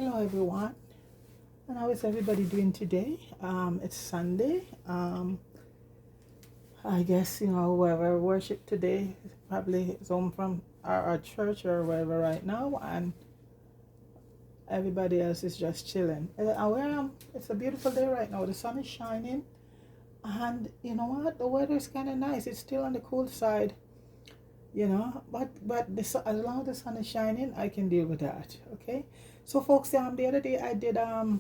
Hello everyone, and how is everybody doing today? It's Sunday. I guess whoever worship today probably is home from our church or wherever right now, and everybody else is just chilling. It's a beautiful day right now. The sun is shining, and you know what? The weather is kind of nice. It's still on the cool side, but as long as the sun is shining, I can deal with that. Okay. So folks, the other day I did a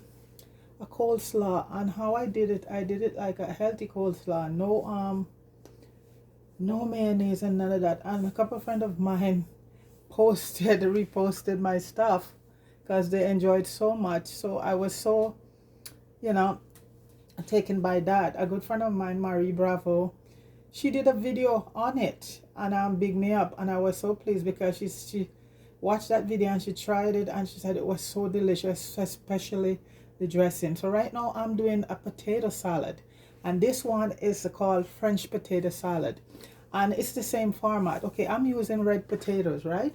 coleslaw, and how I did it like a healthy coleslaw, no mayonnaise and none of that. And a couple of friends of mine reposted my stuff because they enjoyed so much. So I was so taken by that. A good friend of mine, Marie Bravo, she did a video on it and big me up, and I was so pleased because she watched that video and she tried it and she said it was so delicious, especially the dressing. So right now I'm doing a potato salad, and this one is called French potato salad, and it's the same format. Okay, I'm using red potatoes, right?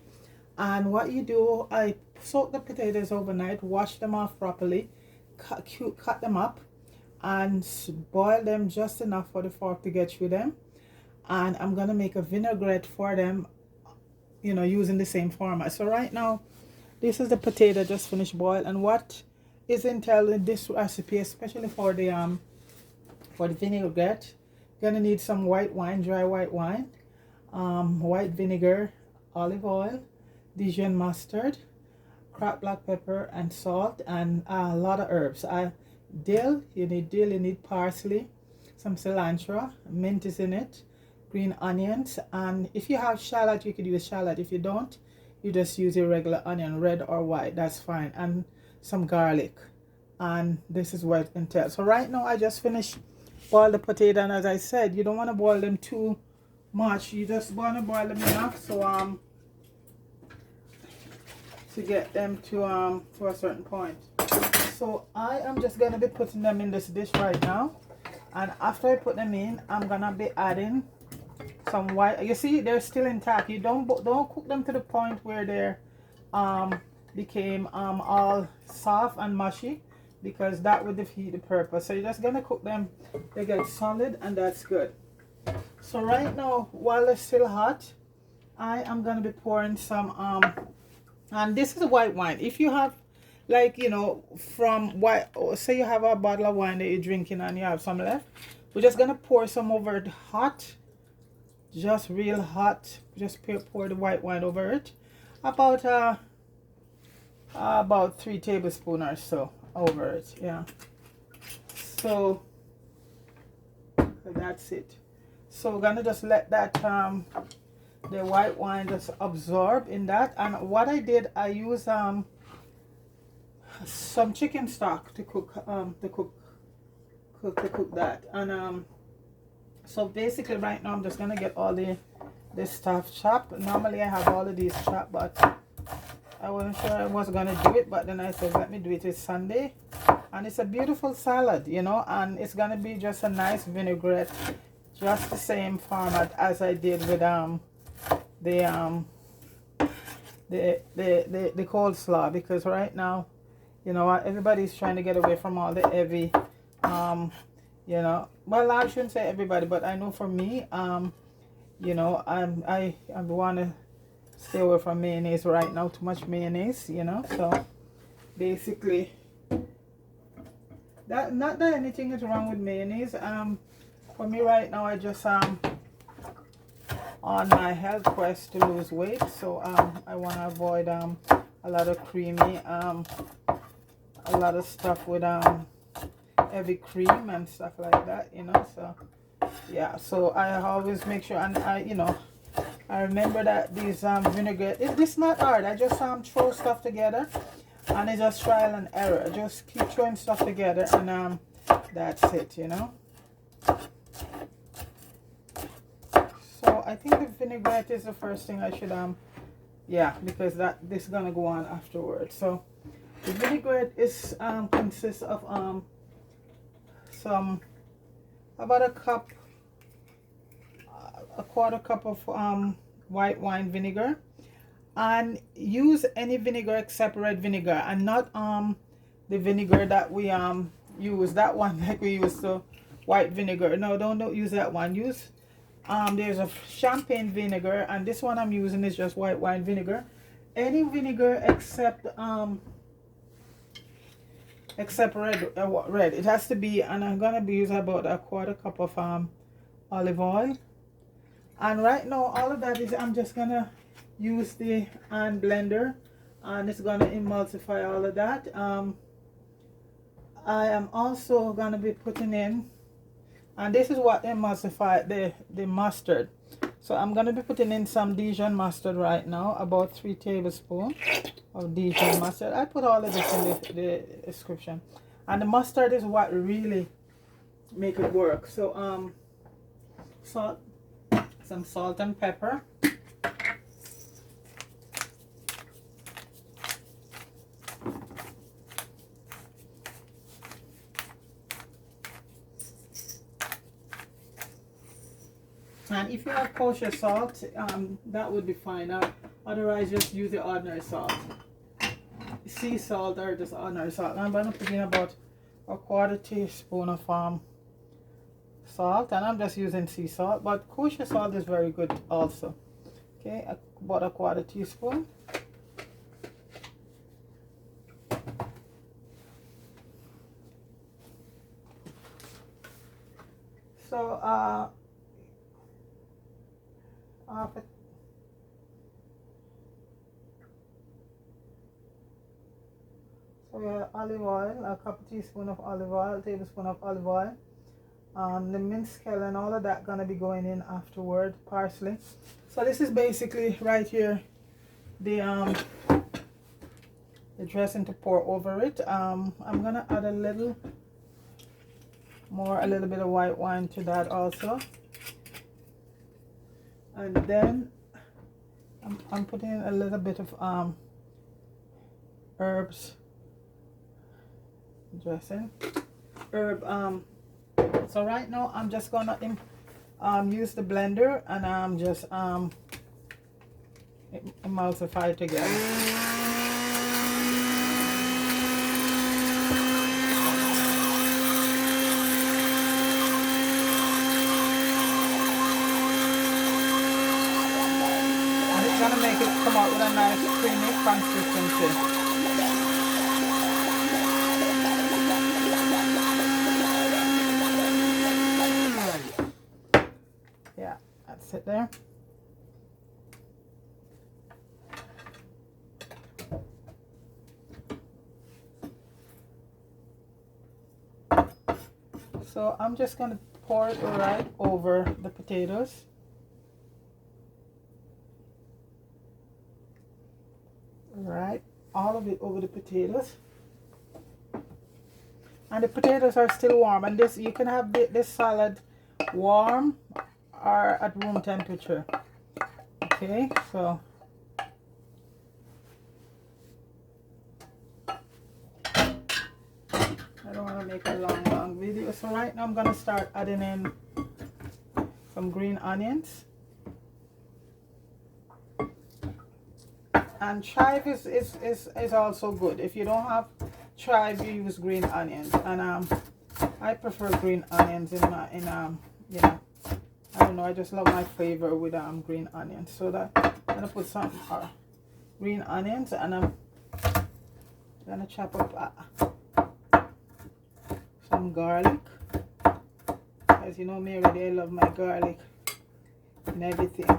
And what you do, I soak the potatoes overnight, wash them off properly, cut them up, and boil them just enough for the fork to get through them. And I'm gonna make a vinaigrette for them, using the same format. So right now, this is the potato just finished boiled, and what is entailed in this recipe, especially for the vinaigrette, you're gonna need some white wine, dry white wine, white vinegar, olive oil, Dijon mustard, cracked black pepper, and salt, and a lot of herbs. Dill, you need parsley, some cilantro, mint is in it, green onions, and if you have shallot, you could use shallot. If you don't, you just use a regular onion, red or white, that's fine, and some garlic. And this is what it entails. So right now I just finished boil the potato, and as I said, you don't want to boil them too much. You just want to boil them enough so to get them to a certain point. So I am just gonna be putting them in this dish right now, and after I put them in, I'm gonna be adding some white. You see, they're still intact. You don't cook them to the point where they're became all soft and mushy, because that would defeat the purpose. So you're just gonna cook them, they get solid, and that's good. So right now, while they're still hot, I am gonna be pouring some and this is white wine. If you have, like, from white, say you have a bottle of wine that you're drinking and you have some left, we're just gonna pour some over it hot, just real hot. Just pour the white wine over it, about 3 tablespoons or so over it. Yeah, so that's it. So we're gonna just let that the white wine just absorb in that. And what I did, I used some chicken stock to cook that. And so basically right now I'm just gonna get all the stuff chopped. Normally I have all of these chopped, but I wasn't sure I was gonna do it, but then I said let me do it. It's Sunday, and it's a beautiful salad, and it's gonna be just a nice vinaigrette, just the same format as I did with the coleslaw, because right now, everybody's trying to get away from all the heavy, well, I shouldn't say everybody, but I know for me, I want to stay away from mayonnaise right now. Too much mayonnaise, so basically, not that anything is wrong with mayonnaise. For me right now, I just on my health quest to lose weight, so I want to avoid a lot of creamy, a lot of stuff with heavy cream and stuff like that, so yeah. So I always make sure, and I remember that these vinaigrette, it's not hard. I just throw stuff together, and it's just trial and error. Just keep throwing stuff together, and that's it, So I think the vinaigrette is the first thing I should yeah, because this is gonna go on afterwards. So the vinaigrette is consists of about a quarter cup of white wine vinegar, And use any vinegar except red vinegar, and not the vinegar that we use, that one like we use, so white vinegar. No, don't use that one. Use there's a champagne vinegar, and this one I'm using is just white wine vinegar. Any vinegar except red. It has to be, and I'm gonna be using about a quarter cup of olive oil. And right now all of that is, I'm just gonna use the hand blender, and it's gonna emulsify all of that. I am also gonna be putting in, and this is what emulsify the mustard. So I'm gonna be putting in some Dijon mustard right now, about 3 tablespoons of Dijon mustard. I put all of this in the description, and the mustard is what really make it work. So salt, some salt and pepper. And if you have kosher salt, that would be fine. Otherwise, just use the ordinary salt, sea salt, or just ordinary salt. I'm going to put in about a quarter teaspoon of salt, and I'm just using sea salt, but kosher salt is very good also. Okay, about a quarter teaspoon. So olive oil, a couple teaspoon of olive oil, tablespoon of olive oil. The minced kale and all of that gonna be going in afterward. Parsley. So this is basically right here the dressing to pour over it. I'm gonna add a little bit of white wine to that also, and then I'm putting in a little bit of herbs dressing, so right now I'm just gonna use the blender, and I'm just emulsify it together. And it's gonna make it come out with a nice creamy consistency. Yeah, that's it there. So I'm just going to pour it right over the potatoes. Right, all of it over the potatoes. And the potatoes are still warm, and this, you can have this salad warm or at room temperature. Okay, so I don't want to make a long video. So right now I'm going to start adding in some green onions. And chive is also good. If you don't have chive, you use green onions. And I prefer green onions in my you know, I don't know, I just love my flavor with green onions. So that I'm gonna put some green onions, and I'm gonna chop up some garlic. As you know me already, I love my garlic and everything.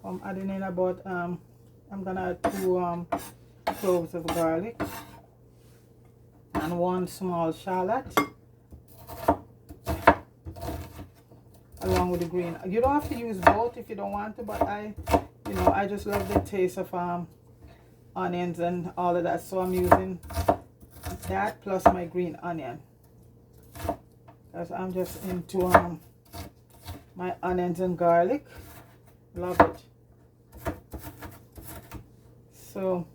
I'm adding in about I'm gonna add 2 cloves of garlic and 1 small shallot, along with the green. You don't have to use both if you don't want to, but I just love the taste of onions and all of that, so I'm using that plus my green onion, because I'm just into my onions and garlic. Love it. So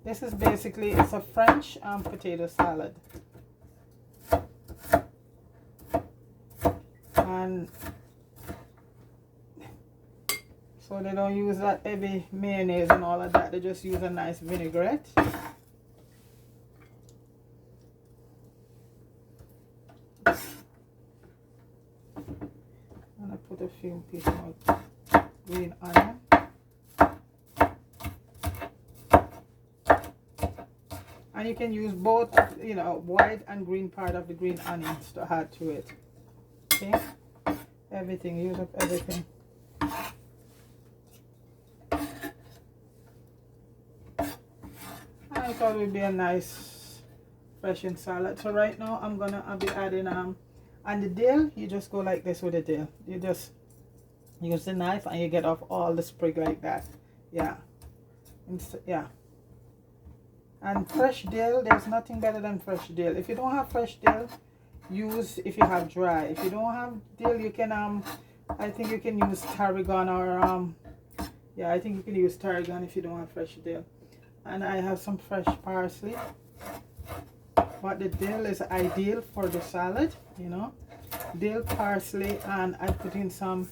this is basically, it's a French potato salad, and So they don't use that heavy mayonnaise and all of that. They just use a nice vinaigrette. I'm gonna put a few pieces of green onion. And you can use both, you know, white and green part of the green onions to add to it. Okay, everything, use up everything. I thought it would be a nice fresh in salad. So right now I'll be adding and the dill, you just go like this with the dill. You just use the knife and you get off all the sprig like that. Yeah, yeah. And fresh dill, there's nothing better than fresh dill. If you don't have fresh dill, use if you have dry. If you don't have dill, you can I think you can use tarragon or yeah, I think you can use tarragon if you don't have fresh dill. And I have some fresh parsley. But the dill is ideal for the salad, you know. Dill, parsley, and I put in some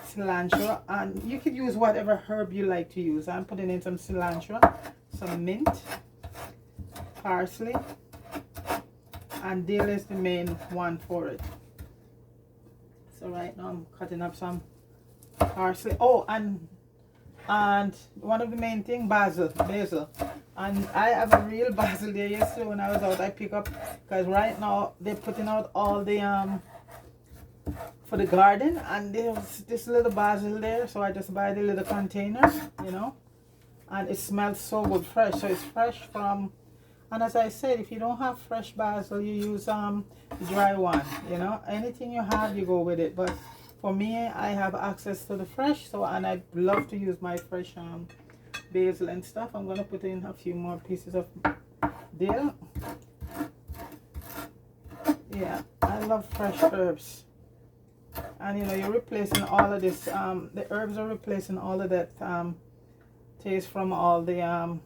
cilantro, and you can use whatever herb you like to use. I'm putting in some cilantro, some mint, parsley, and dill is the main one for it. So right now I'm cutting up some parsley. Oh, and one of the main thing, basil. And I have a real basil there yesterday when I was out. I pick up, because right now they're putting out all the for the garden, and there's this little basil there, so I just buy the little container, you know, and it smells so good, fresh. So it's fresh from, and as I said, if you don't have fresh basil, you use dry one, you know. Anything you have, you go with it. But for me, I have access to the fresh, so, and I love to use my fresh basil and stuff. I'm gonna put in a few more pieces of dill. Yeah, I love fresh herbs. And you know, you're replacing all of this, the herbs are replacing all of that taste from all the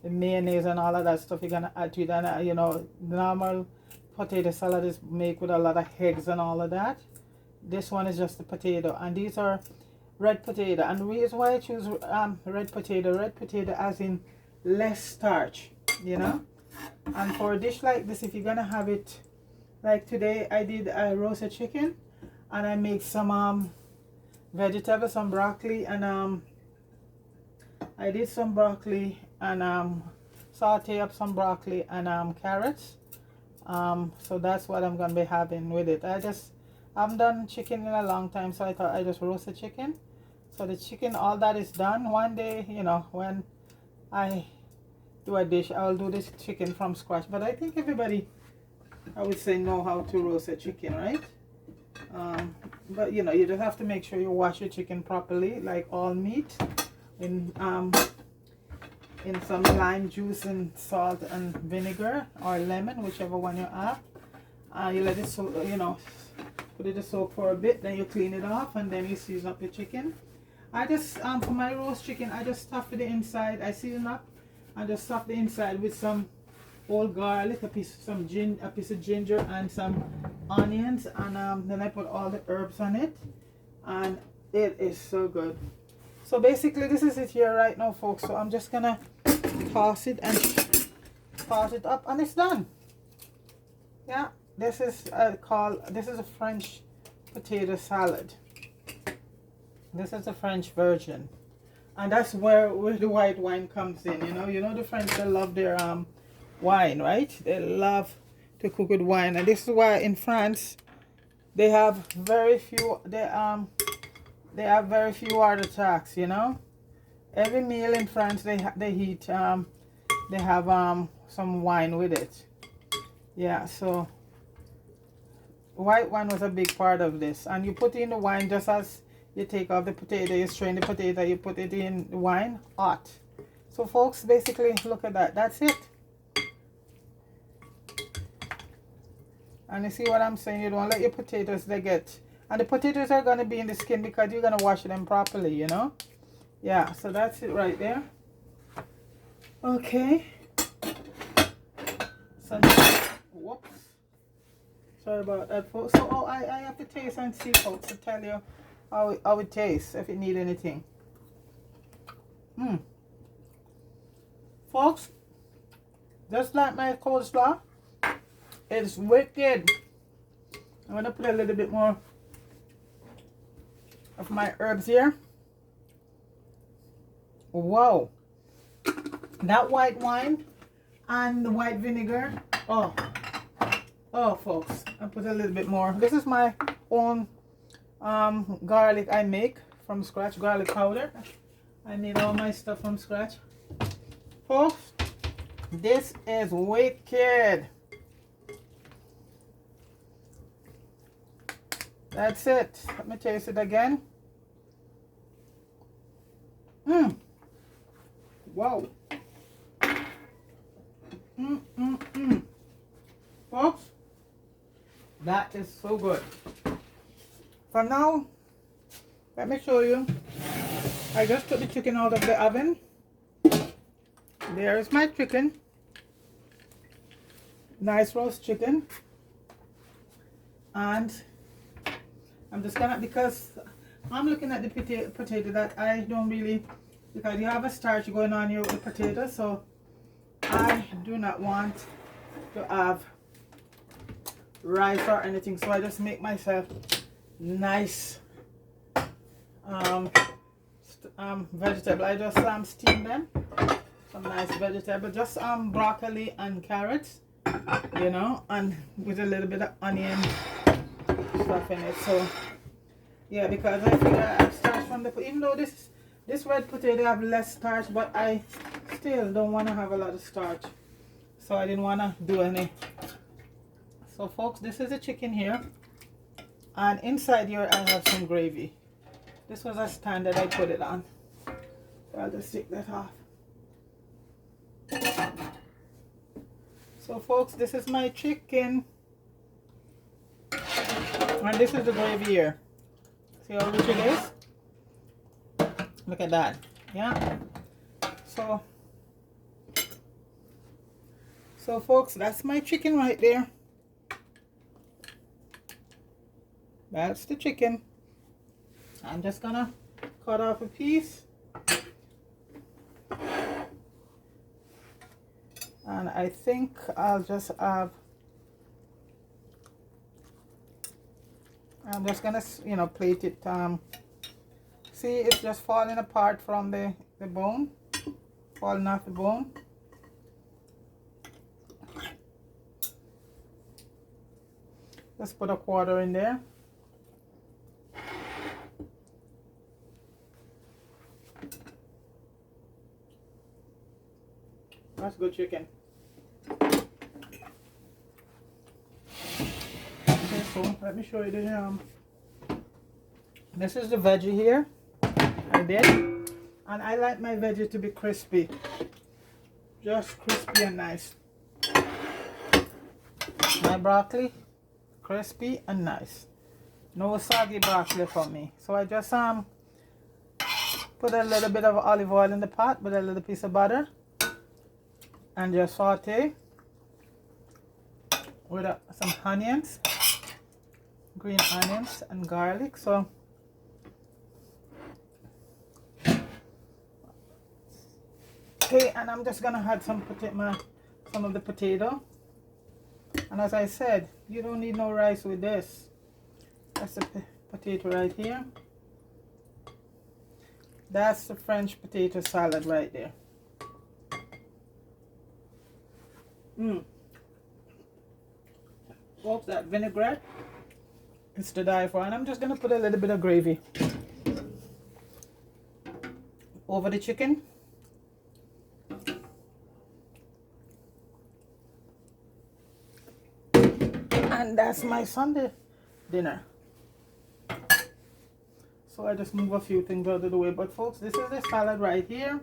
mayonnaise and all of that stuff you're gonna add to it. And you know, normal potato salad is made with a lot of eggs and all of that. This one is just the potato, and these are red potato. And the reason why I choose red potato as in less starch, you know. And for a dish like this, if you're gonna have it, like today I roasted chicken, and I make some vegetables, some broccoli, and I did some broccoli and saute up some broccoli and carrots. So that's what I'm gonna be having with it. I haven't done chicken in a long time, so I thought I just roast the chicken. So the chicken, all that is done. One day, you know, when I do a dish, I'll do this chicken from scratch. But I think everybody, I would say, know how to roast a chicken, right? But you know, you just have to make sure you wash your chicken properly, like all meat, in some lime juice and salt and vinegar or lemon, whichever one you have. You let it soak, you know, put it to soak for a bit, then you clean it off, and then you season up your chicken. I just for my roast chicken, I just stuff the inside. I season up and just stuff the inside with some whole garlic, a piece of ginger, and some onions, and then I put all the herbs on it, and it is so good. So basically, this is it here right now, folks. So I'm just gonna toss it and toss it up, and it's done. Yeah, this is this is a French potato salad. This is the French version, and that's where the white wine comes in. You know the French, they love their wine, right? They love to cook with wine, and this is why in France they have very few. They have very few heart attacks. You know, every meal in France they eat they have some wine with it. Yeah, so white wine was a big part of this, and you put in the wine just as you take off the potato. You strain the potato, you put it in the wine hot. So folks, basically look at that. That's it. And you see what I'm saying? You don't let your potatoes and the potatoes are going to be in the skin because you're going to wash them properly, you know. Yeah, so that's it right there. Okay, so whoops, sorry about that, folks. So I have to taste and see, folks, to tell you how it tastes, if it need anything. Folks, just like my coleslaw, it's wicked. I'm gonna put a little bit more of my herbs here. Wow, that white wine and the white vinegar. Oh, folks, I put a little bit more. This is my own garlic I make from scratch, garlic powder. I made all my stuff from scratch. Folks, this is wicked. That's it. Let me taste it again. Wow. Folks, that is so good. For now, let me show you. I just took the chicken out of the oven. There's my chicken. Nice roast chicken. And I'm just gonna, because I'm looking at the potato that I don't really, because you have a starch going on here with the potato, so I do not want to have rice or anything, so I just make myself nice vegetable. I just steam them, some nice vegetable, just broccoli and carrots, you know, and with a little bit of onion stuff in it. So yeah, because I figure I starch from the, even though this red potato have less starch, but I still don't want to have a lot of starch, so I didn't want to do any. So folks, this is the chicken here, and inside here I have some gravy. This was a stand that I put it on, so I'll just take that off. So folks, this is my chicken, and this is the gravy here. See how rich it is? Look at that. Yeah. So folks, that's my chicken right there. That's the chicken. I'm just gonna cut off a piece, and I think I'll just have, I'm just gonna, you know, plate it. See, it's just falling apart from the bone, falling off the bone. Just put a quarter in there. That's good chicken. Okay, so let me show you the this is the veggie here. I did, and I like my veggie to be crispy, just crispy and nice. My broccoli, crispy and nice. No soggy broccoli for me. So I just put a little bit of olive oil in the pot with a little piece of butter, and just saute with some onions, green onions and garlic. So okay, and I'm just gonna add some of the potato. And as I said, you don't need no rice with this. That's the potato right here. That's the French potato salad right there. Folks, that vinaigrette is to die for. And I'm just gonna put a little bit of gravy over the chicken. And that's my Sunday dinner. So I just move a few things out of the way. But folks, this is the salad right here.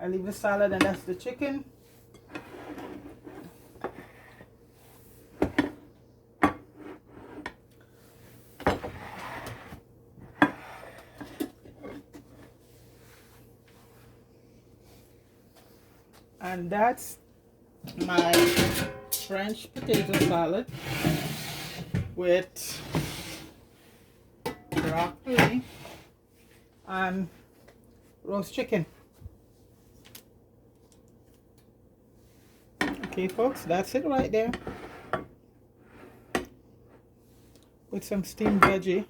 I leave the salad, and that's the chicken. And that's my French potato salad with broccoli, and roast chicken. Okay, folks, that's it right there. With some steamed veggie.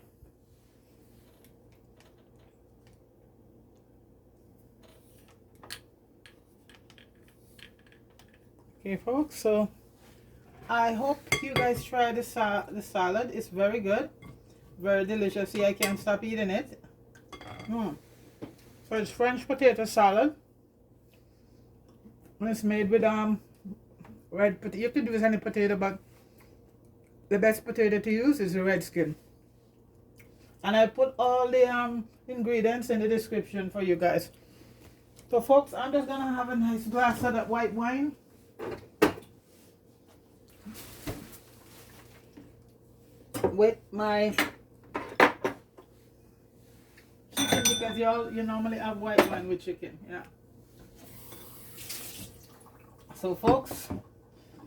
Okay, folks, so I hope you guys try the salad. It's very good, very delicious. See, I can't stop eating it. So it's French potato salad. And it's made with red potato. You can use any potato, but the best potato to use is the red skin. And I put all the ingredients in the description for you guys. So folks, I'm just gonna have a nice glass of that white wine. With my chicken, because you normally have white wine with chicken, yeah. So folks,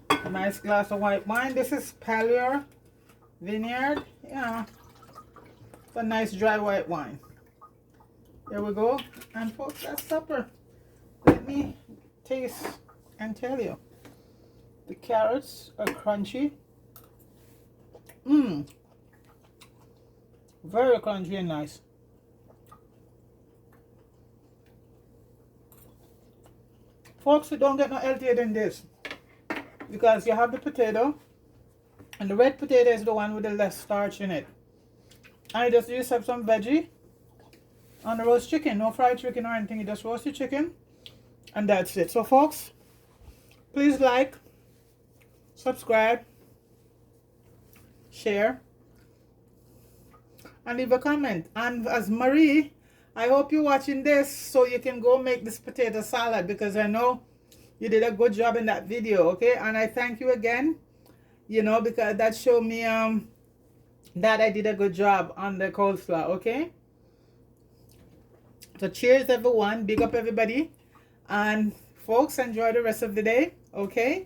a nice glass of white wine. This is Pallier Vineyard, yeah. It's a nice dry white wine. There we go. And folks, that's supper. Let me taste and tell you. The carrots are crunchy. Very crunchy and nice. Folks, you don't get no healthier than this, because you have the potato, and the red potato is the one with the less starch in it. And you just have some veggie on the roast chicken. No fried chicken or anything. You just roast your chicken, and that's it. So folks, please like, subscribe, share, and leave a comment. And as Marie, I hope you're watching this so you can go make this potato salad, because I know you did a good job in that video, okay? And I thank you again, you know, because that showed me that I did a good job on the coleslaw, okay? So cheers everyone, big up everybody, and folks, enjoy the rest of the day, okay?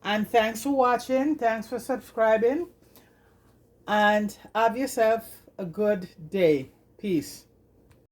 And thanks for watching, thanks for subscribing, and have yourself a good day. Peace.